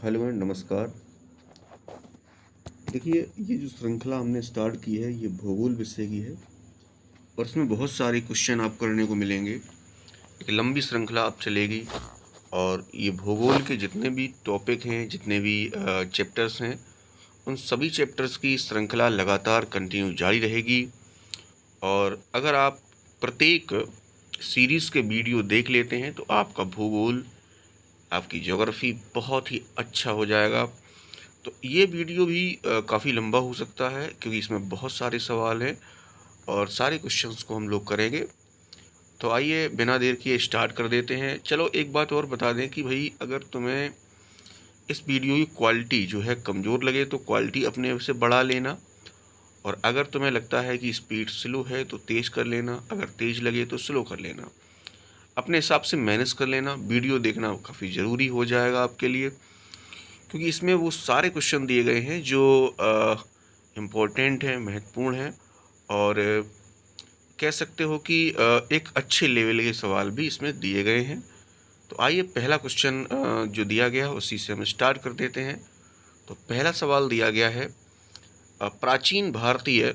Hello and नमस्कार। देखिए, ये जो श्रृंखला हमने स्टार्ट की है ये भूगोल विषय की है और इसमें बहुत सारे क्वेश्चन आपको करने को मिलेंगे। एक लंबी श्रृंखला अब चलेगी और ये भूगोल के जितने भी टॉपिक हैं, जितने भी चैप्टर्स हैं, उन सभी चैप्टर्स की श्रृंखला लगातार कंटिन्यू जारी रहेगी। और अगर आप प्रत्येक सीरीज़ के वीडियो देख लेते हैं तो आपका भूगोल, आपकी ज्योग्राफी बहुत ही अच्छा हो जाएगा। तो ये वीडियो भी काफ़ी लंबा हो सकता है क्योंकि इसमें बहुत सारे सवाल हैं और सारे क्वेश्चंस को हम लोग करेंगे। तो आइए बिना देर किए स्टार्ट कर देते हैं। चलो एक बात और बता दें कि भाई अगर तुम्हें इस वीडियो की क्वालिटी जो है कमज़ोर लगे तो क्वालिटी अपने से बढ़ा लेना, और अगर तुम्हें लगता है कि स्पीड स्लो है तो तेज़ कर लेना, अगर तेज़ लगे तो स्लो कर लेना। अपने हिसाब से मैनेज कर लेना। वीडियो देखना काफ़ी ज़रूरी हो जाएगा आपके लिए क्योंकि इसमें वो सारे क्वेश्चन दिए गए हैं जो इम्पोर्टेंट हैं, महत्वपूर्ण हैं, और कह सकते हो कि एक अच्छे लेवल के सवाल भी इसमें दिए गए हैं। तो आइए पहला क्वेश्चन जो दिया गया है उसी से हम स्टार्ट कर देते हैं। तो पहला सवाल दिया गया है, प्राचीन भारतीय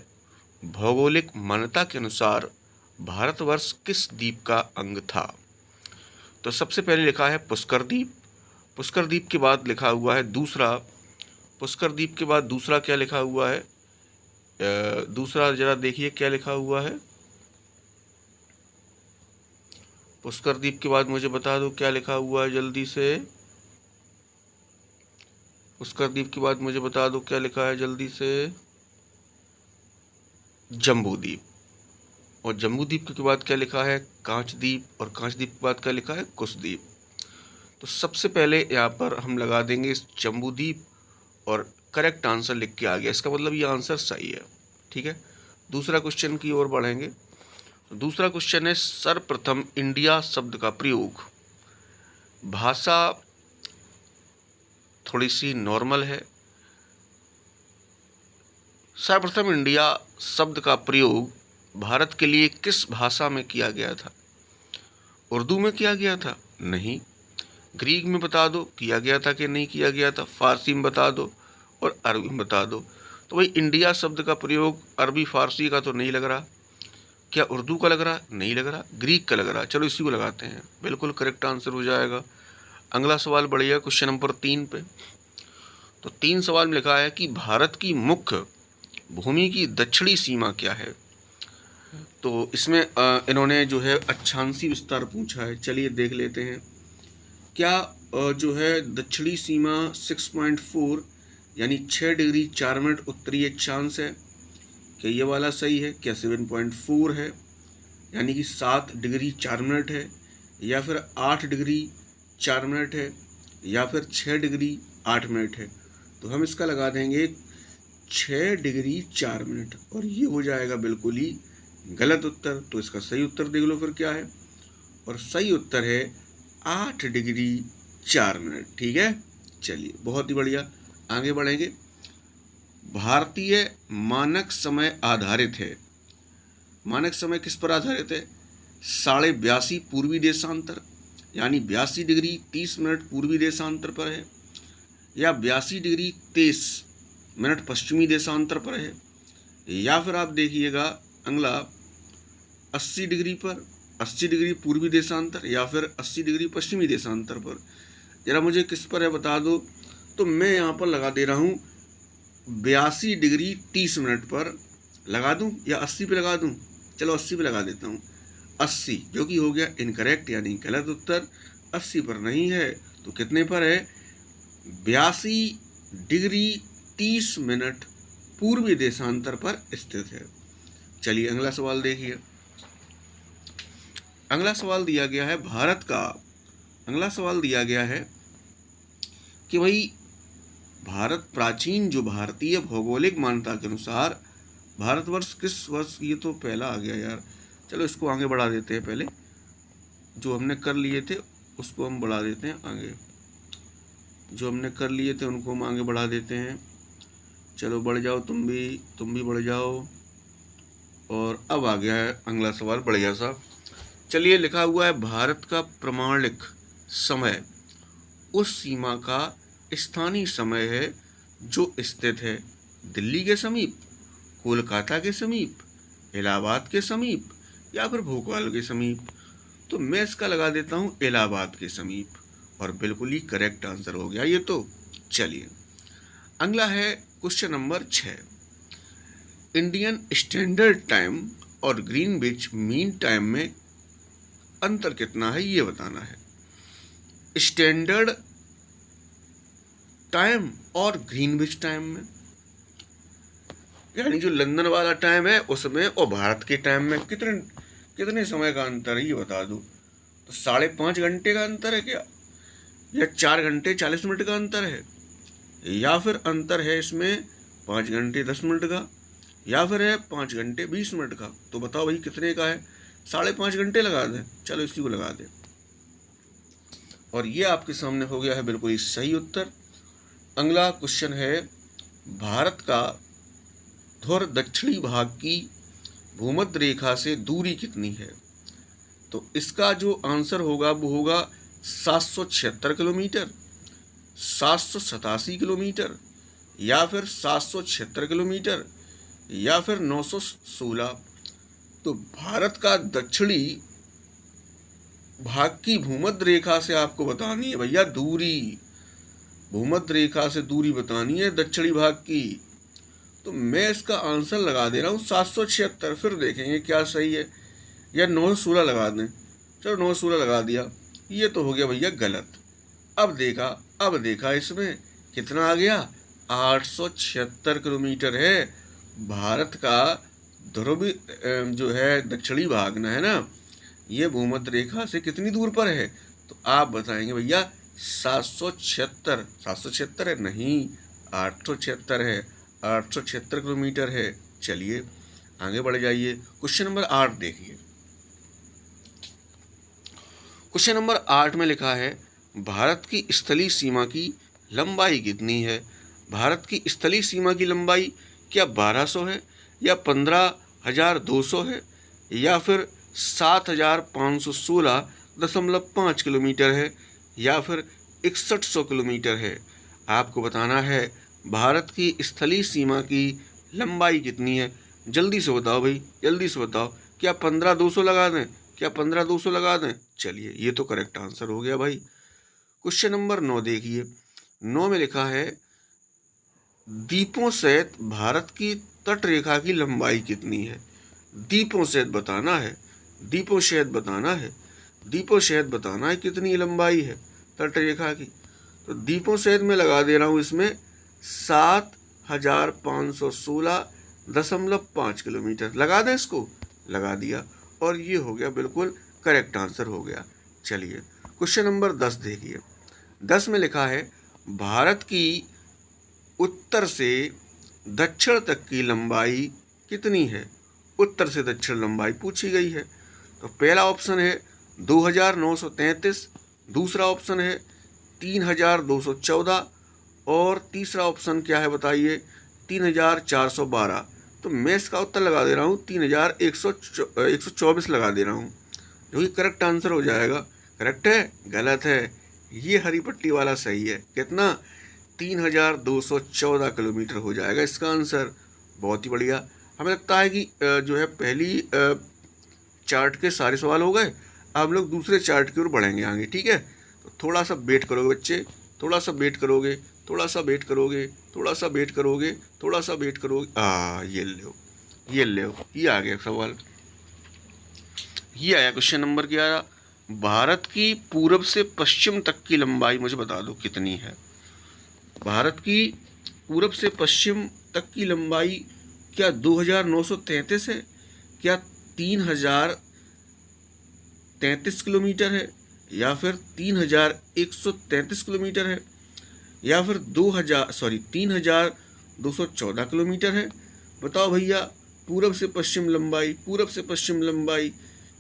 भौगोलिक मान्यता के अनुसार भारतवर्ष किस द्वीप का अंग था? तो सबसे पहले लिखा है पुष्कर द्वीप। पुष्कर द्वीप के बाद लिखा हुआ है दूसरा, पुष्कर द्वीप के बाद दूसरा क्या लिखा हुआ है? दूसरा जरा देखिए क्या लिखा हुआ है। पुष्कर द्वीप के बाद मुझे बता दो क्या लिखा हुआ है जल्दी से। पुष्कर द्वीप के बाद मुझे बता दो क्या लिखा है जल्दी से। जम्बू द्वीप। और जम्बू द्वीप के बाद क्या लिखा है? कांच द्वीप। और कांच द्वीप के बाद क्या लिखा है? कुश द्वीप। तो सबसे पहले यहाँ पर हम लगा देंगे इस जम्बू द्वीप और करेक्ट आंसर लिख के आ गया, इसका मतलब ये आंसर सही है। ठीक है, दूसरा क्वेश्चन की ओर बढ़ेंगे। तो दूसरा क्वेश्चन है, सर्वप्रथम इंडिया शब्द का प्रयोग। भाषा थोड़ी सी नॉर्मल है। सर्वप्रथम इंडिया शब्द का प्रयोग भारत के लिए किस भाषा में किया गया था? उर्दू में किया गया था? नहीं। ग्रीक में बता दो किया गया था कि नहीं किया गया था। फारसी में बता दो और अरबी में बता दो। तो भाई इंडिया शब्द का प्रयोग अरबी फारसी का तो नहीं लग रहा। क्या उर्दू का लग रहा? नहीं लग रहा। ग्रीक का लग रहा। चलो इसी को लगाते हैं, बिल्कुल करेक्ट आंसर हो जाएगा। अगला सवाल बढ़िया, क्वेश्चन नंबर 3 पे। तो 3 सवाल में लिखा है कि भारत की मुख्य भूमि की दक्षिणी सीमा क्या है? तो इसमें इन्होंने जो है अक्षांशीय विस्तार पूछा है। चलिए देख लेते हैं। क्या जो है दक्षिणी सीमा 6.4 यानी 6 डिग्री 4 मिनट उत्तरी अक्षांश है? क्या ये वाला सही है? क्या 7.4 है यानी कि 7 डिग्री 4 मिनट है, या फिर 8 डिग्री 4 मिनट है, या फिर 6 डिग्री 8 मिनट है? तो हम इसका लगा देंगे 6 डिग्री 4 मिनट, और ये हो जाएगा बिल्कुल ही गलत उत्तर। तो इसका सही उत्तर देख लो फिर क्या है, और सही उत्तर है 8 डिग्री 4 मिनट। ठीक है, चलिए बहुत ही बढ़िया, आगे बढ़ेंगे। भारतीय मानक समय आधारित है। मानक समय किस पर आधारित है? 82.5 पूर्वी देशांतर यानी 82 डिग्री 30 मिनट पूर्वी देशांतर पर है, या 82 डिग्री 23 मिनट पश्चिमी देशांतर पर है, या फिर आप देखिएगा अगला 80 डिग्री पर, 80 डिग्री पूर्वी देशांतर, या फिर 80 डिग्री पश्चिमी देशांतर पर। जरा मुझे किस पर है बता दो। तो मैं यहाँ पर लगा दे रहा हूँ 82 डिग्री 30 मिनट पर लगा दूँ या 80 पे लगा दूँ? चलो 80 पे लगा देता हूँ। 80 जो कि हो गया इनकरेक्ट यानी गलत उत्तर। 80 पर नहीं है तो कितने पर है? 82 डिग्री 30 मिनट पूर्वी देशांतर पर स्थित है। चलिए अगला सवाल देखिए। अगला सवाल दिया गया है भारत का, अगला सवाल दिया गया है कि भाई भारत प्राचीन जो भारतीय भौगोलिक मान्यता के अनुसार भारतवर्ष किस वर्ष, ये तो पहला आ गया यार, चलो इसको आगे बढ़ा देते हैं। पहले जो हमने कर लिए थे उसको हम बढ़ा देते हैं आगे, जो हमने कर लिए थे उनको हम आगे बढ़ा देते हैं। चलो बढ़ जाओ, तुम भी बढ़ जाओ। और अब आ गया है अगला सवाल बढ़िया सा। चलिए लिखा हुआ है भारत का प्रमाणिक समय उस सीमा का स्थानीय समय है जो स्थित है दिल्ली के समीप, कोलकाता के समीप, इलाहाबाद के समीप या फिर भोपाल के समीप? तो मैं इसका लगा देता हूँ इलाहाबाद के समीप, और बिल्कुल ही करेक्ट आंसर हो गया ये तो। चलिए अगला है question number 6। Indian standard time और ग्रीनविच मीन टाइम में अंतर कितना है ये बताना है। स्टैंडर्ड टाइम और ग्रीनविच टाइम में, यानी जो लंदन वाला टाइम है उसमें और भारत के टाइम में कितने समय का अंतर है ये बता दो। तो 5.5 घंटे का अंतर है क्या, या 4 घंटे 40 मिनट का अंतर है, या फिर अंतर है इसमें 5 घंटे 10 मिनट का, या फिर है 5 घंटे 20 मिनट का? तो बताओ भाई कितने का है? 5.5 घंटे लगा दें, चलो इसी को लगा दें। और ये आपके सामने हो गया है बिल्कुल ही सही उत्तर। अगला क्वेश्चन है, भारत का ध्रुव दक्षिणी भाग की भूमध्य रेखा से दूरी कितनी है? तो इसका जो आंसर होगा वो होगा 776 किलोमीटर, 787 किलोमीटर, या फिर 776 किलोमीटर, या फिर 916। तो भारत का दक्षिणी भाग की भूमध्य रेखा से आपको बतानी है भैया दूरी, भूमध्य रेखा से दूरी बतानी है दक्षिणी भाग की। तो मैं इसका आंसर लगा दे रहा हूँ 776, फिर देखेंगे क्या सही है, या 916 लगा दें। चलो 916 लगा दिया, ये तो हो गया भैया गलत। अब देखा इसमें कितना आ गया, 876 किलोमीटर है भारत का ध्रुव जो है दक्षिणी भाग ना है ना, ये भूमध्य रेखा से कितनी दूर पर है? तो आप बताएंगे भैया 776 है, नहीं 876 है, 876 किलोमीटर है। चलिए आगे बढ़ जाइए, क्वेश्चन नंबर 8 देखिए। क्वेश्चन नंबर 8 में लिखा है, भारत की स्थलीय सीमा की लंबाई कितनी है? भारत की स्थलीय सीमा की लंबाई क्या 1200 है, या 15,200 है, या फिर 7,516.5 किलोमीटर है, या फिर 6100 किलोमीटर है? आपको बताना है भारत की स्थलीय सीमा की लंबाई कितनी है। जल्दी से बताओ भाई, जल्दी से बताओ। क्या 15,200 लगा दें, क्या 15,200 लगा दें? चलिए ये तो करेक्ट आंसर हो गया भाई। क्वेश्चन नंबर 9 देखिए। 9 में लिखा है, द्वीपों सहित भारत की तट रेखा की लंबाई कितनी है? द्वीपों सहित बताना है, द्वीपों सहित बताना है, द्वीपों सहित बताना है कितनी लंबाई है तट रेखा की। तो द्वीपों सहित में लगा दे रहा हूँ इसमें 7,516.5 किलोमीटर। लगा दें इसको, लगा दिया, और ये हो गया बिल्कुल करेक्ट आंसर हो गया। चलिए क्वेश्चन नंबर 10 देखिए। 10 में लिखा है, भारत की उत्तर से दक्षिण तक की लंबाई कितनी है? उत्तर से दक्षिण लंबाई पूछी गई है। तो पहला ऑप्शन है 2,933, दूसरा ऑप्शन है 3,214, और तीसरा ऑप्शन क्या है बताइए, 3,412। तो मैं इसका उत्तर लगा दे रहा हूँ 3,124 लगा दे रहा हूँ, जो कि करेक्ट आंसर हो जाएगा। करेक्ट है, गलत है, ये हरी पट्टी वाला सही है। कितना? 3,214 किलोमीटर हो जाएगा इसका आंसर। बहुत ही बढ़िया। हमें लगता है कि जो है पहली चार्ट के सारे सवाल हो गए, अब लोग दूसरे चार्ट की ओर बढ़ेंगे आगे, ठीक है? तो थोड़ा सा वेट करोगे बच्चे, थोड़ा सा वेट करोगे, थोड़ा सा वेट करोगे, थोड़ा सा वेट करोगे, थोड़ा सा वेट करोगे। ये लो, ये लो, ये आ गया सवाल। ये आया क्वेश्चन नंबर 11। भारत की पूरब से पश्चिम तक की लंबाई मुझे बता दो कितनी है? भारत की पूरब से पश्चिम तक की लंबाई क्या 2,933 है, क्या 3,033 किलोमीटर है, या फिर 3,133 किलोमीटर है, या फिर 3,214 किलोमीटर है? बताओ भैया, पूरब से पश्चिम लंबाई, पूरब से पश्चिम लंबाई।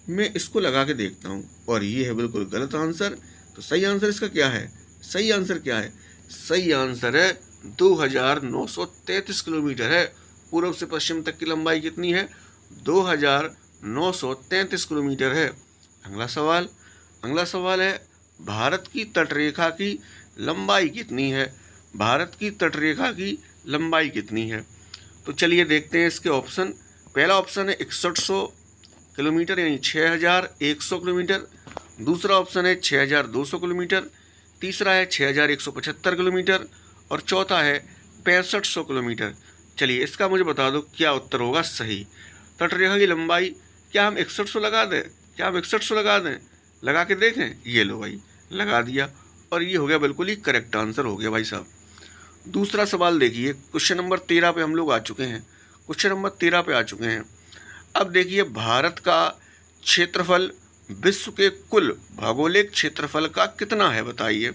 मैं इसको लगा के देखता हूँ, और ये है बिल्कुल गलत आंसर। तो सही आंसर इसका क्या है? सही आंसर क्या है? सही आंसर है 2,933 किलोमीटर है। पूर्व से पश्चिम तक की लंबाई कितनी है? 2,933 किलोमीटर है। अगला सवाल है, भारत की तटरेखा की लंबाई कितनी है? भारत की तटरेखा की लंबाई कितनी है? तो चलिए देखते हैं इसके ऑप्शन। पहला ऑप्शन है 6100 किलोमीटर यानी 6100 किलोमीटर। दूसरा ऑप्शन है 6200 किलोमीटर। तीसरा है 6175 किलोमीटर और चौथा है 6500 किलोमीटर। चलिए इसका मुझे बता दो क्या उत्तर होगा सही। तटरेखा की लंबाई, क्या हम 6100 लगा दें? क्या हम 6100 लगा दें? लगा के देखें। ये लो भाई, लगा दिया और ये हो गया बिल्कुल ही करेक्ट आंसर हो गया भाई साहब। दूसरा सवाल देखिए, क्वेश्चन नंबर 13 पे हम लोग आ चुके हैं। क्वेश्चन नंबर 13 पे आ चुके हैं। अब देखिए, भारत का क्षेत्रफल विश्व के कुल भौगोलिक क्षेत्रफल का कितना है बताइए।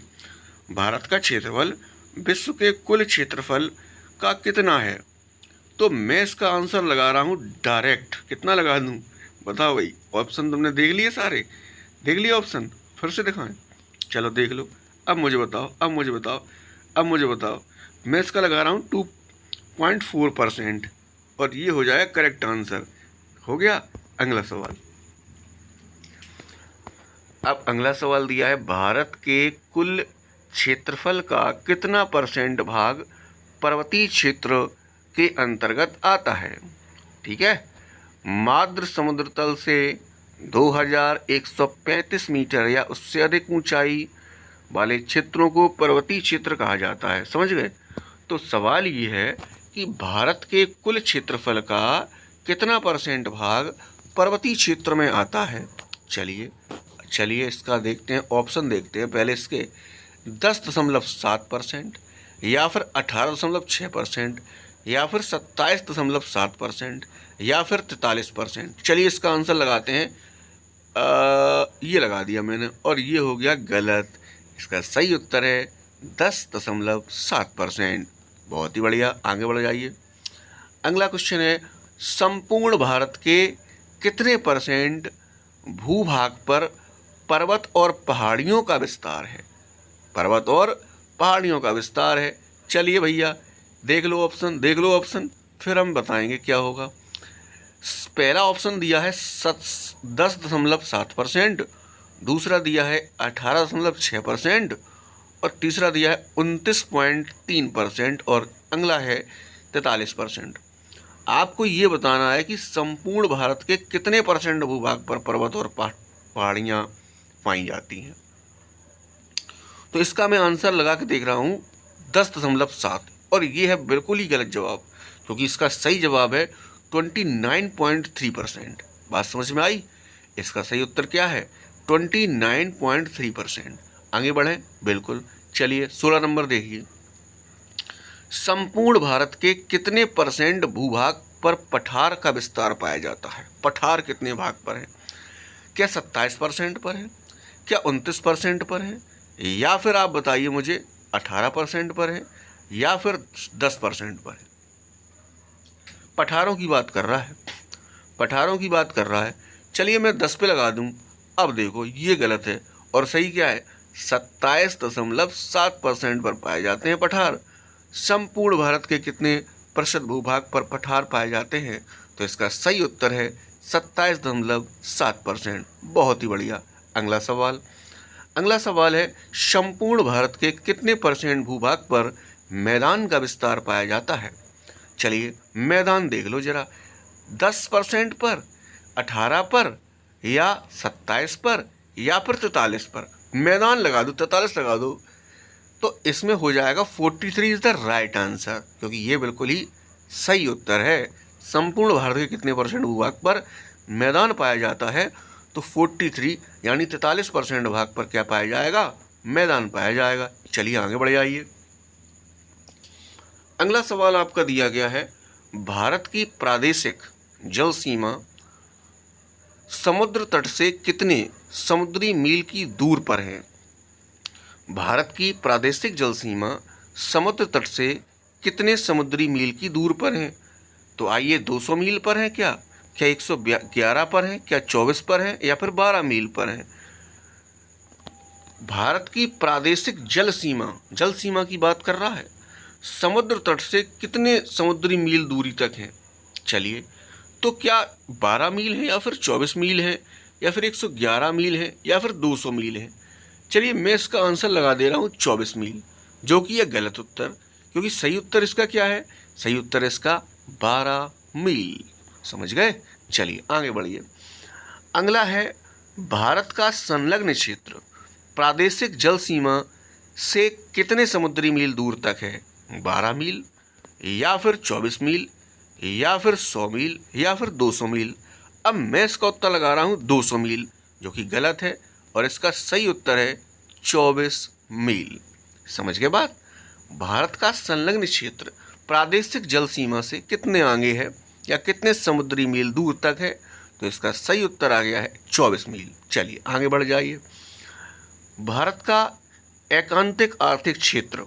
भारत का क्षेत्रफल विश्व के कुल क्षेत्रफल का कितना है? तो मैं इसका आंसर लगा रहा हूँ डायरेक्ट। कितना लगा दूँ बताओ भाई। ऑप्शन तुमने देख लिए सारे? देख लिए ऑप्शन? फिर से दिखाएं? चलो देख लो। अब मुझे बताओ। मैं इसका लगा रहा हूँ 2.4% और ये हो जाएगा करेक्ट आंसर। हो गया। अगला सवाल। अब अगला सवाल दिया है, भारत के कुल क्षेत्रफल का कितना परसेंट भाग पर्वतीय क्षेत्र के अंतर्गत आता है? ठीक है। माद्र समुद्र तल से 2135 मीटर या उससे अधिक ऊंचाई वाले क्षेत्रों को पर्वतीय क्षेत्र कहा जाता है। समझ गए? तो सवाल ये है कि भारत के कुल क्षेत्रफल का कितना परसेंट भाग पर्वतीय क्षेत्र में आता है। चलिए इसका देखते हैं, ऑप्शन देखते हैं पहले इसके। 10.7% या फिर 18.6% या फिर 27.7% या फिर 43%। चलिए इसका आंसर लगाते हैं। ये लगा दिया मैंने और ये हो गया गलत। इसका सही उत्तर है 10.7%। बहुत ही बढ़िया, आगे बढ़ जाइए। अगला क्वेश्चन है, संपूर्ण भारत के कितने परसेंट भूभाग पर पर्वत और पहाड़ियों का विस्तार है? पर्वत और पहाड़ियों का विस्तार है। चलिए भैया देख लो ऑप्शन, फिर हम बताएंगे क्या होगा। पहला ऑप्शन दिया है 10.7%, दूसरा दिया है 18.6% और तीसरा दिया है 29.3% और अगला है 43%। आपको ये बताना है कि संपूर्ण भारत के कितने परसेंट भूभाग पर पर्वत और पहाड़ियाँ पाई जाती हैं। तो इसका मैं आंसर लगा के देख रहा हूँ 10.7 और ये है बिल्कुल ही गलत जवाब, क्योंकि इसका सही जवाब है 29.3%। बात समझ में आई? इसका सही उत्तर क्या है? 29.3%। आगे बढ़ें। बिल्कुल। चलिए 16 नंबर देखिए, संपूर्ण भारत के कितने परसेंट भूभाग पर पठार का विस्तार पाया जाता है? पठार कितने भाग पर है? क्या 27% पर है, क्या 29% पर है, या फिर आप बताइए मुझे 18% पर है या फिर 10% पर है? पठारों की बात कर रहा है। चलिए मैं 10 पे लगा दूं। अब देखो ये गलत है और सही क्या है? 27.7% पर पाए जाते हैं पठार। संपूर्ण भारत के कितने प्रतिशत भूभाग पर पठार पाए जाते हैं? तो इसका सही उत्तर है 27.7%। बहुत ही बढ़िया। अगला सवाल है, संपूर्ण भारत के कितने परसेंट भूभाग पर मैदान का विस्तार पाया जाता है? चलिए मैदान देख लो जरा। 10% पर, 18 पर या 27 पर या फिर 43 पर? मैदान लगा दो, 43 लगा दो। तो इसमें हो जाएगा 43 इज द राइट आंसर, क्योंकि ये बिल्कुल ही सही उत्तर है। संपूर्ण भारत के कितने परसेंट भूभाग पर मैदान पाया जाता है? तो 43 यानी 43% भाग पर क्या पाया जाएगा? मैदान पाया जाएगा। चलिए आगे बढ़ जाइए। अगला सवाल आपका दिया गया है, भारत की प्रादेशिक जल सीमा समुद्र तट से कितने समुद्री मील की दूर पर है? भारत की प्रादेशिक जल सीमा समुद्र तट से कितने समुद्री मील की दूर पर है? तो आइए 200 मील पर है क्या 111 पर है, क्या 24 पर है या फिर 12 मील पर है? भारत की प्रादेशिक जल सीमा की बात कर रहा है। समुद्र तट से कितने समुद्री मील दूरी तक है? चलिए तो क्या 12 मील है या फिर 24 मील है या फिर 111 मील है या फिर 200 मील है? चलिए मैं इसका आंसर लगा दे रहा हूँ 24 मील। जो कि यह गलत उत्तर, क्योंकि सही उत्तर इसका क्या है? सही उत्तर इसका 12 मील। समझ गए? चलिए आगे बढ़िए। अगला है, भारत का संलग्न क्षेत्र प्रादेशिक जल सीमा से कितने समुद्री मील दूर तक है? 12 मील, या फिर 24 मील, या फिर 100 मील, या फिर 200 मील। अब मैं इसका उत्तर लगा रहा हूँ 200 मील, जो कि गलत है, और इसका सही उत्तर है 24 मील। समझ गए बात? भारत का संलग्न क्षेत्र प्रादेशिक जल सीमा से कितने आगे है या कितने समुद्री मील दूर तक है? तो इसका सही उत्तर आ गया है 24 मील। चलिए आगे बढ़ जाइए। भारत का एकांतिक आर्थिक क्षेत्र,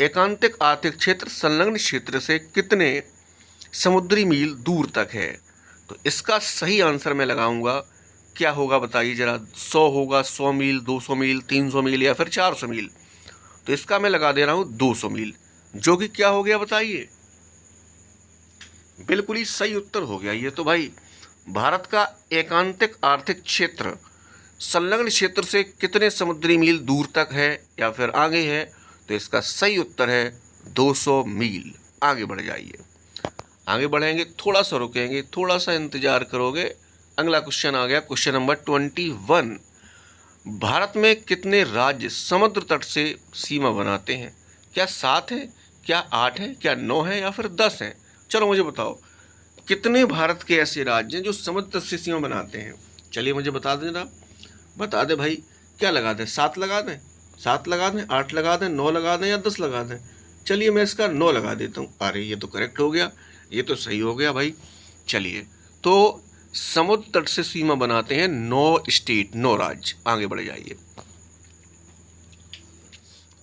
एकांतिक आर्थिक क्षेत्र संलग्न क्षेत्र से कितने समुद्री मील दूर तक है? तो इसका सही आंसर मैं लगाऊंगा, क्या होगा बताइए जरा। 100 होगा, 100 मील, 200 मील, 300 मील, या फिर 400 मील। तो इसका मैं लगा दे रहा हूं 200 मील, जो कि क्या हो गया बताइए? बिल्कुल ही सही उत्तर हो गया ये तो भाई। भारत का एकांतिक आर्थिक क्षेत्र संलग्न क्षेत्र से कितने समुद्री मील दूर तक है या फिर आगे है? तो इसका सही उत्तर है 200 मील। आगे बढ़ जाइए। आगे बढ़ेंगे, थोड़ा सा रुकेंगे, थोड़ा सा इंतजार करोगे। अगला क्वेश्चन आ गया, क्वेश्चन नंबर 21। भारत में कितने राज्य समुद्र तट से सीमा बनाते हैं? क्या 7 है, क्या 8 है, क्या 9 है, या फिर 10 है? चलो मुझे बताओ, कितने भारत के ऐसे राज्य हैं जो समुद्र तट से सीमा बनाते हैं? चलिए मुझे बता देना, बता दे भाई। क्या लगा दें? 7 लगा दें, 7 लगा दें, 8 लगा दें, 9 लगा दें, या 10 लगा दें? चलिए मैं इसका 9 लगा देता हूँ। अरे ये तो करेक्ट हो गया, ये तो सही हो गया भाई। चलिए, तो समुद्र तट से सीमा बनाते हैं 9 स्टेट, 9 राज्य। आगे बढ़ जाइए।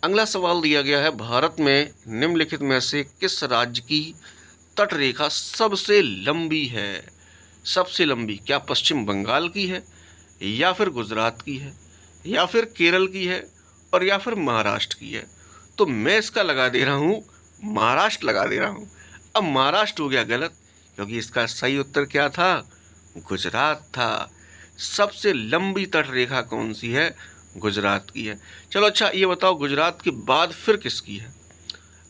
अगला सवाल दिया गया है, भारत में निम्नलिखित में से किस राज्य की तट रेखा सबसे लंबी है? सबसे लंबी, क्या पश्चिम बंगाल की है, या फिर गुजरात की है, या फिर केरल की है, और या फिर महाराष्ट्र की है? तो मैं इसका लगा दे रहा हूँ, महाराष्ट्र लगा दे रहा हूँ। अब महाराष्ट्र हो गया गलत, क्योंकि इसका सही उत्तर क्या था? गुजरात था। सबसे लंबी तट रेखा कौन सी है? गुजरात की है। चलो अच्छा ये बताओ, गुजरात के बाद फिर किसकी है?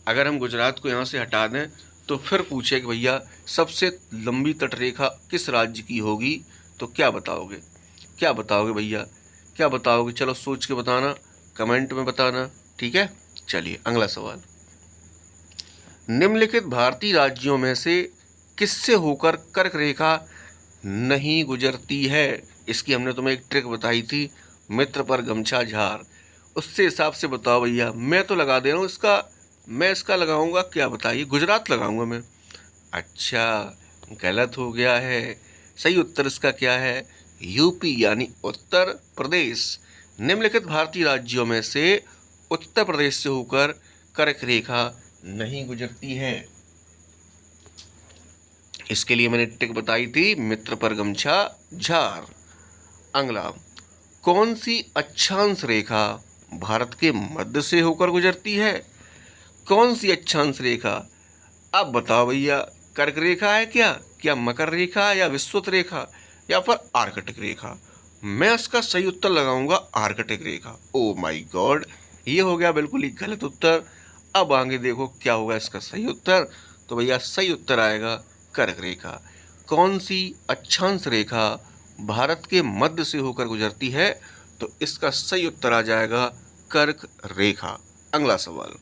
अगर हम गुजरात को यहाँ से हटा दें तो फिर पूछे कि भैया सबसे लंबी तट रेखा किस राज्य की होगी? तो क्या बताओगे? क्या बताओगे भैया? क्या बताओगे? चलो सोच के बताना, कमेंट में बताना, ठीक है। चलिए अगला सवाल, निम्नलिखित भारतीय राज्यों में से किससे होकर कर्क रेखा नहीं गुजरती है? इसकी हमने तुम्हें एक ट्रिक बताई थी, मित्र पर गमछा झार, उससे हिसाब से बताओ भैया। मैं तो लगा दे रहा हूँ इसका, मैं इसका लगाऊंगा, क्या बताइए? गुजरात लगाऊंगा मैं। अच्छा, गलत हो गया है। सही उत्तर इसका क्या है? यूपी यानी उत्तर प्रदेश। निम्नलिखित भारतीय राज्यों में से उत्तर प्रदेश से होकर कर्क रेखा नहीं गुजरती है। इसके लिए मैंने ट्रिक बताई थी, मित्र पर गमछा झार। अगला, कौन सी अक्षांश रेखा भारत के मध्य से होकर गुजरती है? कौन सी अक्षांश रेखा? अब बताओ भैया, कर्क रेखा है क्या, क्या मकर रेखा, या विषुवत रेखा, या फिर आर्कटिक रेखा? मैं इसका सही उत्तर लगाऊंगा Arctic Rekha. Oh my God, ये हो गया बिल्कुल ही गलत उत्तर। अब आगे देखो क्या होगा इसका सही उत्तर। तो भैया सही उत्तर आएगा कर्क रेखा। कौन सी अक्षांश रेखा भारत के मध्य से होकर गुजरती है? तो इसका सही उत्तर आ जाएगा कर्क रेखा। अगला सवाल,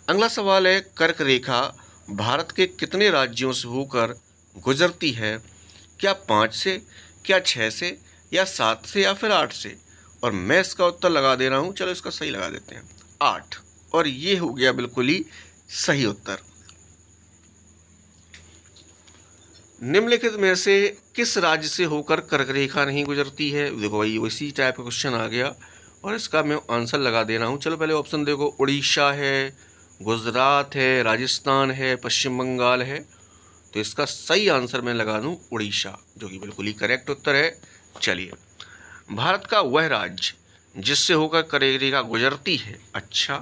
अगला सवाल है, कर्क रेखा भारत के कितने राज्यों से होकर गुजरती है? क्या 5 से, क्या 6 से, या 7 से, या फिर 8 से? और मैं इसका उत्तर लगा दे रहा हूँ, चलो इसका सही लगा देते हैं, 8। और ये हो गया बिल्कुल ही सही उत्तर। निम्नलिखित में से किस राज्य से होकर कर्क रेखा नहीं गुजरती है? देखो भाई वैसी टाइप का क्वेश्चन आ गया और इसका मैं आंसर लगा दे रहा हूँ। चलो पहले ऑप्शन देखो, उड़ीसा है, गुजरात है, राजस्थान है, पश्चिम बंगाल है। तो इसका सही आंसर मैं लगा दूँ उड़ीसा, जो कि बिल्कुल ही करेक्ट उत्तर है। चलिए, भारत का वह राज्य जिससे होकर कर्क रेखा गुजरती है। अच्छा,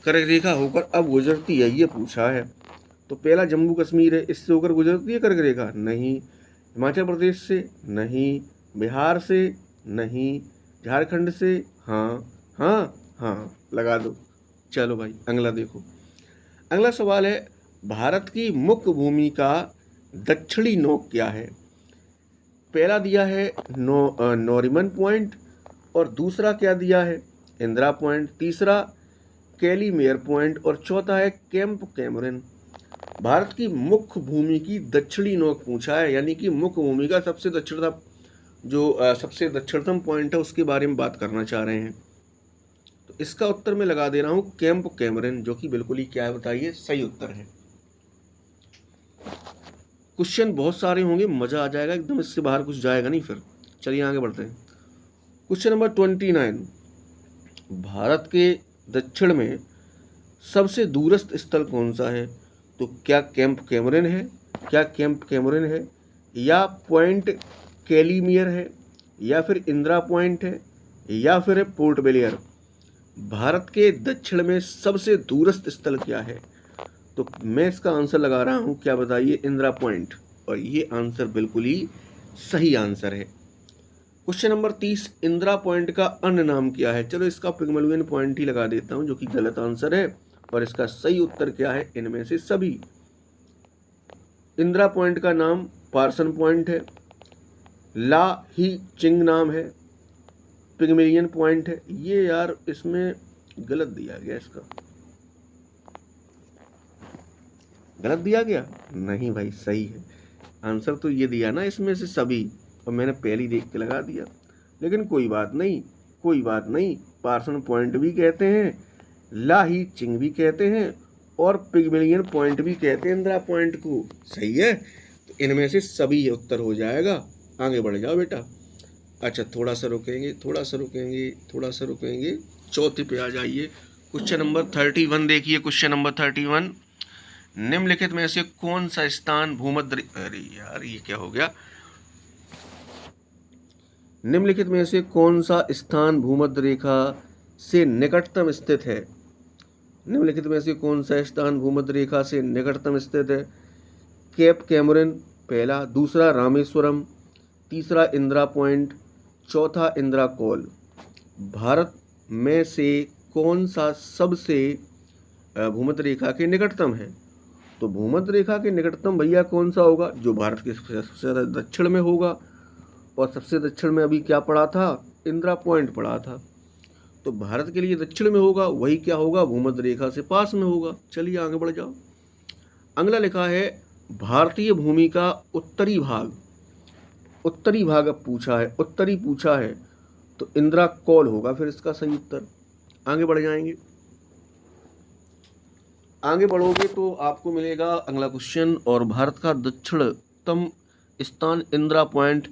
कर्क रेखा होकर अब गुजरती है ये पूछा है। तो पहला जम्मू कश्मीर है, इससे होकर गुजरती है कर्क रेखा? नहीं। हिमाचल प्रदेश से? नहीं। बिहार से? नहीं। झारखंड से? हाँ हाँ हाँ, लगा दो। चलो भाई अगला देखो। अगला सवाल है, भारत की मुख्य भूमि का दक्षिणी नोक क्या है? पहला दिया है नोरिमन पॉइंट, और दूसरा क्या दिया है? इंदिरा पॉइंट, तीसरा कैलीमेयर पॉइंट, और चौथा है कैंप कैमरन। भारत की मुख्य भूमि की दक्षिणी नोक पूछा है, यानी कि मुख्य भूमि का सबसे दक्षिणतम सबसे दक्षिणतम पॉइंट है उसके बारे में बात करना चाह रहे हैं। तो इसका उत्तर मैं लगा दे रहा हूँ कैंप कैमरन, जो कि बिल्कुल ही क्या है बताइए, सही उत्तर है। क्वेश्चन बहुत सारे होंगे, मजा आ जाएगा एकदम, इससे बाहर कुछ जाएगा नहीं फिर। चलिए आगे बढ़ते हैं। क्वेश्चन नंबर 29, भारत के दक्षिण में सबसे दूरस्थ स्थल कौन सा है? तो क्या कैंप कैमरन है, या पॉइंट कैलीमियर है, या फिर इंदिरा पॉइंट है, या फिर है पोर्ट ब्लेयर? भारत के दक्षिण में सबसे दूरस्थ स्थल क्या है? तो मैं इसका आंसर लगा रहा हूँ, क्या बताइए, इंदिरा पॉइंट, और ये आंसर बिल्कुल ही सही आंसर है। क्वेश्चन नंबर 30, इंदिरा पॉइंट का अन्य नाम क्या है? चलो इसका पिग्मलियन पॉइंट ही लगा देता हूँ, जो कि गलत आंसर है, और इसका सही उत्तर क्या है? इनमें से सभी। इंदिरा पॉइंट का नाम पार्सन पॉइंट है, ला ही चिंग नाम है, पिग्मलियन पॉइंट है। ये यार इसमें गलत दिया गया, इसका गलत दिया गया नहीं भाई, सही है आंसर। तो ये दिया ना इसमें से सभी, और मैंने पहले ही देख के लगा दिया। लेकिन कोई बात नहीं, पार्सन पॉइंट भी कहते हैं, ला ही चिंग भी कहते हैं, और पिग्मलियन पॉइंट भी कहते हैं इंदिरा पॉइंट को। सही है, तो इनमें से सभी उत्तर हो जाएगा। आगे बढ़ जाओ बेटा। अच्छा थोड़ा सा रुकेंगे, चौथे पे आ जाइए। क्वेश्चन नंबर 31 देखिए। क्वेश्चन नंबर 31, निम्नलिखित में से कौन सा स्थान भूमध्य, अरे यार ये क्या हो गया, निम्नलिखित में से कौन सा स्थान भूमध्य रेखा से निकटतम स्थित है? निम्नलिखित में से कौन सा स्थान भूमध्य रेखा से निकटतम स्थित है? केप कैमरन पहला, दूसरा रामेश्वरम, तीसरा इंदिरा पॉइंट, चौथा इंदिरा कॉल। भारत में से कौन सा सबसे भूमध्य रेखा के निकटतम है? तो भूमध्य रेखा के निकटतम भैया कौन सा होगा? जो भारत के सबसे ज़्यादा दक्षिण में होगा, और सबसे दक्षिण में अभी क्या पड़ा था? इंदिरा पॉइंट पड़ा था। तो भारत के लिए दक्षिण में होगा वही क्या होगा? भूमध्य रेखा से पास में होगा। चलिए आगे बढ़ जाओ। अगला लिखा है, भारतीय भूमि का उत्तरी भाग अब उत्तरी पूछा है, तो इंदिरा कॉल होगा फिर इसका सही उत्तर। आगे बढ़ जाएंगे, आगे बढ़ोगे तो आपको मिलेगा अगला क्वेश्चन, और भारत का दक्षिणतम स्थान इंदिरा पॉइंट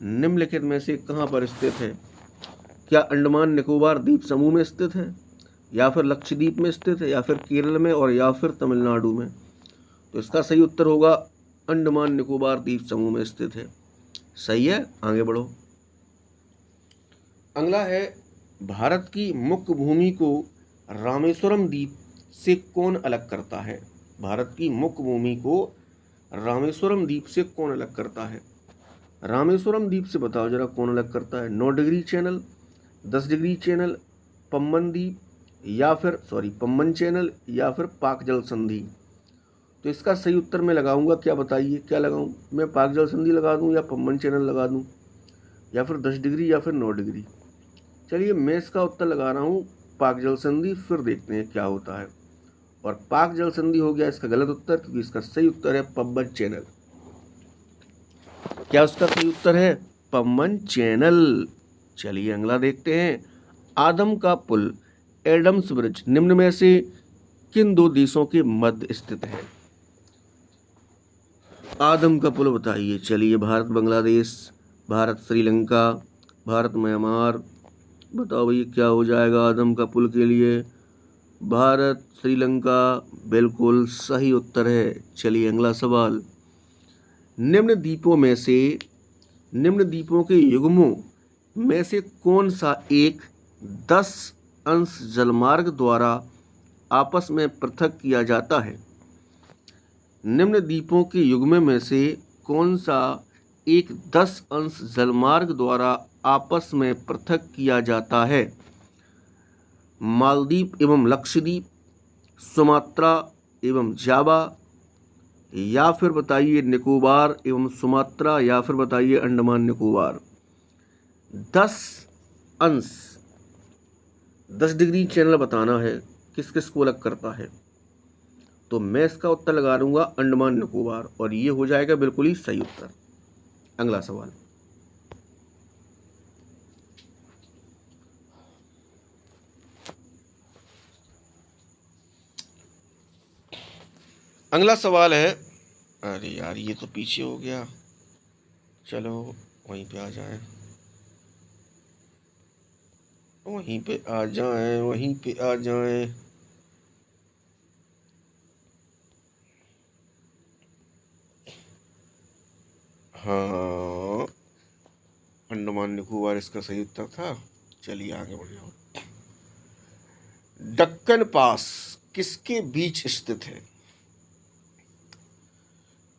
निम्नलिखित में से कहाँ पर स्थित है? क्या अंडमान निकोबार द्वीप समूह में स्थित है, या फिर लक्षद्वीप में स्थित है, या फिर केरल में, और या फिर तमिलनाडु में? तो इसका सही उत्तर होगा अंडमान निकोबार द्वीप समूह में स्थित है। सही है, आगे बढ़ो। अगला है, भारत की मुख्य भूमि को रामेश्वरम द्वीप से कौन अलग करता है? भारत की मुख्य भूमि को रामेश्वरम द्वीप से कौन अलग करता है? रामेश्वरम द्वीप से बताओ जरा कौन अलग करता है? 9 degree channel, 10 degree channel, Pamban द्वीप, या फिर पम्बन चैनल, या फिर पाक जल संधि? तो इसका सही उत्तर मैं लगाऊंगा, क्या बताइए, क्या लगाऊं मैं? पाक जल संधि लगा दूं, या पम्बन चैनल लगा दूं, या फिर 10 डिग्री, या फिर 9 डिग्री? चलिए मैं इसका उत्तर लगा रहा हूं पाक जल संधि, फिर देखते हैं क्या होता है। और पाक जल संधि हो गया इसका गलत उत्तर, क्योंकि इसका सही उत्तर है पम्बन चैनल। क्या उसका सही उत्तर है? पम्बन चैनल। चलिए अगला देखते हैं। आदम का पुल, एडम्स ब्रिज, निम्न में से किन दो देशों के मध्य स्थित है? आदम का पुल बताइए। चलिए भारत बांग्लादेश, भारत श्रीलंका, भारत म्यांमार। बताओ भैया क्या हो जाएगा आदम का पुल के लिए? भारत श्रीलंका बिल्कुल सही उत्तर है। चलिए अगला सवाल, निम्न द्वीपों के युग्मों में से कौन सा एक 10 अंश जलमार्ग द्वारा आपस में पृथक किया जाता है? निम्न द्वीपों के युग्म में से कौन सा एक 10 अंश जलमार्ग द्वारा आपस में पृथक किया जाता है? मालदीव एवं लक्षद्वीप, सुमात्रा एवं जावा, या फिर बताइए निकोबार एवं सुमात्रा, या फिर बताइए अंडमान निकोबार। 10 डिग्री चैनल बताना है किस किस को अलग करता है। तो मैं इसका उत्तर लगा दूंगा अंडमान निकोबार, और ये हो जाएगा बिल्कुल ही सही उत्तर। अगला सवाल, अगला सवाल है, अरे यार ये तो पीछे हो गया, चलो वहीं पे आ जाएं, वहीं पे आ जाएं, वहीं पे आ जाएं। हाँ, अंडमान निकोबार इसका सही उत्तर था। चलिए आगे बढ़िए। दक्कन पास किसके बीच स्थित है?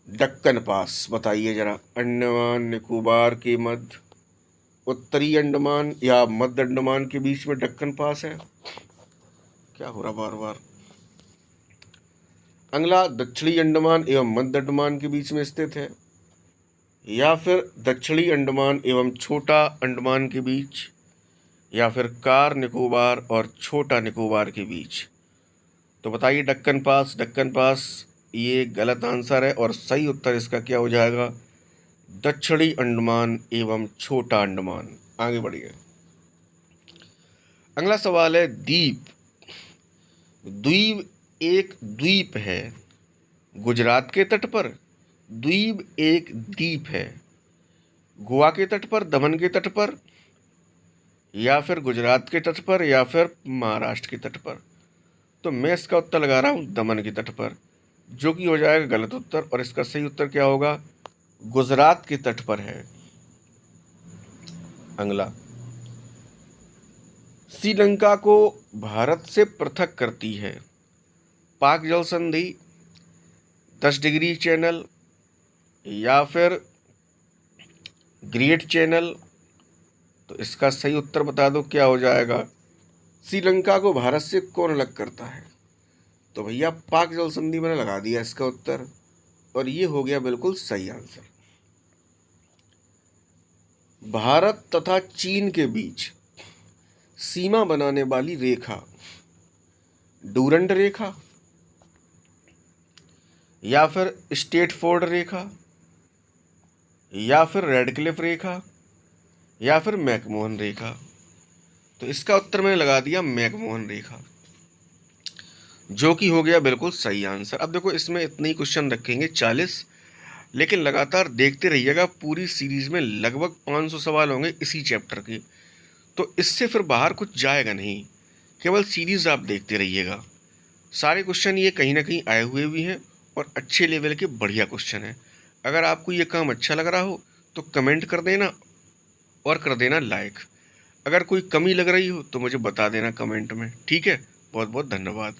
दक्कन पास बताइए जरा। अंडमान निकोबार के मध्य, उत्तरी अंडमान या मध्य अंडमान के बीच में दक्कन पास है? क्या हो रहा बार बार? अगला, दक्षिणी अंडमान एवं मध्य अंडमान के बीच में स्थित है, या फिर दक्षिणी अंडमान एवं छोटा अंडमान के बीच, या फिर कार निकोबार और छोटा निकोबार के बीच? तो बताइए दक्कन पास। दक्कन पास ये गलत आंसर है, और सही उत्तर इसका क्या हो जाएगा? दक्षिणी अंडमान एवं छोटा अंडमान। आगे बढ़िए। अगला सवाल है, द्वीप। द्वीप एक द्वीप है गुजरात के तट पर। द्वीप एक द्वीप है गोवा के तट पर, दमन के तट पर, या फिर गुजरात के तट पर, या फिर महाराष्ट्र के तट पर? तो मैं इसका उत्तर लगा रहा हूँ दमन के तट पर, जो कि हो जाएगा गलत उत्तर, और इसका सही उत्तर क्या होगा? गुजरात के तट पर है। अगला, श्रीलंका को भारत से पृथक करती है पाक जल संधि, 10 डिग्री चैनल, या फिर ग्रेट चैनल? तो इसका सही उत्तर बता दो क्या हो जाएगा? श्रीलंका को भारत से कौन अलग करता है? तो भैया पाक जल संधि मैंने लगा दिया इसका उत्तर, और ये हो गया बिल्कुल सही आंसर। भारत तथा चीन के बीच सीमा बनाने वाली रेखा डूरंड रेखा, या फिर स्टेटफोर्ड रेखा, या फिर रेड क्लिफ रेखा, या फिर मैकमोहन रेखा? तो इसका उत्तर मैंने लगा दिया मैकमोहन रेखा, जो कि हो गया बिल्कुल सही आंसर। अब देखो इसमें इतने ही क्वेश्चन रखेंगे 40, लेकिन लगातार देखते रहिएगा। पूरी सीरीज में लगभग 500 सवाल होंगे इसी चैप्टर के, तो इससे फिर बाहर कुछ जाएगा नहीं। केवल सीरीज आप देखते रहिएगा। सारे क्वेश्चन ये कहीं ना कहीं आए हुए भी हैं, और अच्छे लेवल के बढ़िया क्वेश्चन हैं। अगर आपको ये काम अच्छा लग रहा हो तो कमेंट कर देना, और कर देना लाइक। अगर कोई कमी लग रही हो तो मुझे बता देना कमेंट में। ठीक है, बहुत बहुत धन्यवाद।